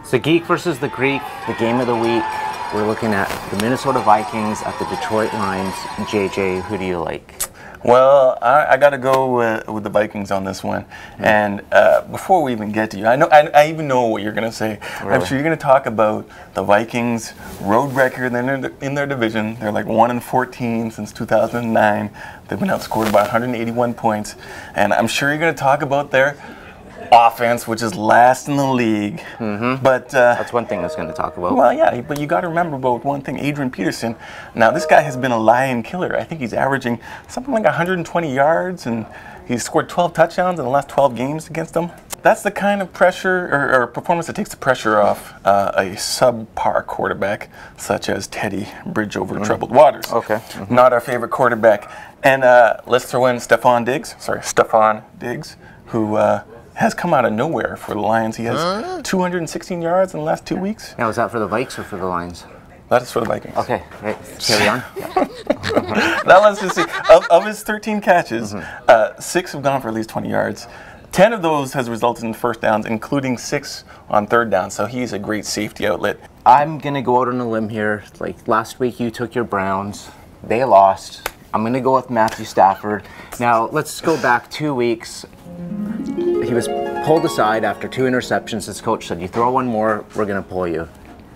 So Geek versus the Greek, the game of the week. We're looking at the Minnesota Vikings at the Detroit Lions. JJ, who do you like? Well, I got to go with the Vikings on this one. And before we even get to you, I even know what you're going to say. Really? I'm sure you're going to talk about the Vikings' road record in their division. They're like 1-14 since 2009. They've been outscored by 181 points. And I'm sure you're going to talk about their offense, which is last in the league. But that's one thing I was going to talk about. Well, yeah, but you got to remember about one thing, Adrian Peterson. Now, this guy has been a lion killer. I think he's averaging something like 120 yards, and he's scored 12 touchdowns in the last 12 games against them. That's the kind of pressure or performance that takes the pressure off a subpar quarterback, such as Teddy Bridgeover Troubled Waters. Okay. Not our favorite quarterback. And let's throw in Stefon Diggs, who has come out of nowhere for the Lions. He has 216 yards in the last 2 weeks. Now, is that for the Vikes or for the Lions? That is for the Vikings. Okay, right. Carry on. Now let's just see. Of his 13 catches, 6 have gone for at least 20 yards. 10 of those has resulted in first downs, including 6 on third down. So he's a great safety outlet. I'm going to go out on a limb here. Like last week, you took your Browns. They lost. I'm going to go with Matthew Stafford. Now, let's go back 2 weeks. He was pulled aside after 2 interceptions. His coach said, "You throw one more, we're going to pull you."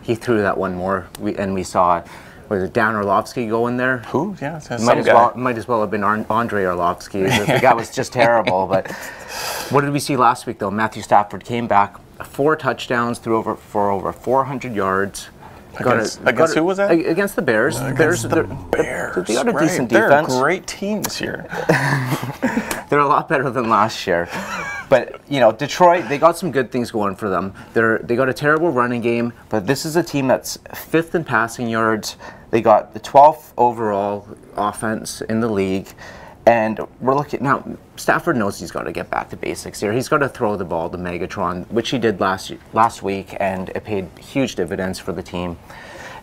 He threw that one more, and we saw, was it Dan Orlovsky go in there? Who? Yeah, might as well have been Andre Orlovsky. The guy was just terrible. But what did we see last week, though? Matthew Stafford came back, 4 touchdowns, threw for over 400 yards. Against who was that? Against the Bears. Bears. They got a decent defense. They're a great team this year. They're a lot better than last year. But, you know, Detroit, they got some good things going for them. They got a terrible running game, but this is a team that's 5th in passing yards. They got the 12th overall offense in the league. And we're looking now. Stafford knows he's got to get back to basics here. He's got to throw the ball to Megatron, which he did last week, and it paid huge dividends for the team.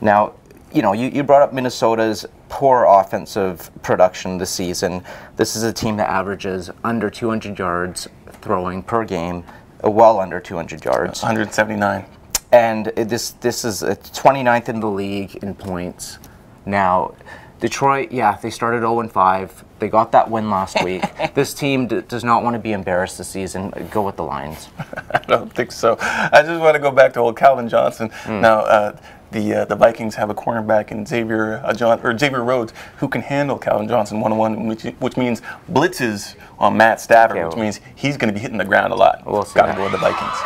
Now, you know, you brought up Minnesota's poor offensive production this season. This is a team that averages under 200 yards throwing per game, well under 200 yards. 179. And this is 29th in the league in points. Now, Detroit, yeah, they started 0-5. They got that win last week. This team does not want to be embarrassed this season. Go with the Lions. I don't think so. I just want to go back to old Calvin Johnson. Now, the Vikings have a cornerback in Xavier Rhodes who can handle Calvin Johnson one-on-one, which means blitzes on Matt Stafford, which means he's going to be hitting the ground a lot. We'll see. Got to go with the Vikings.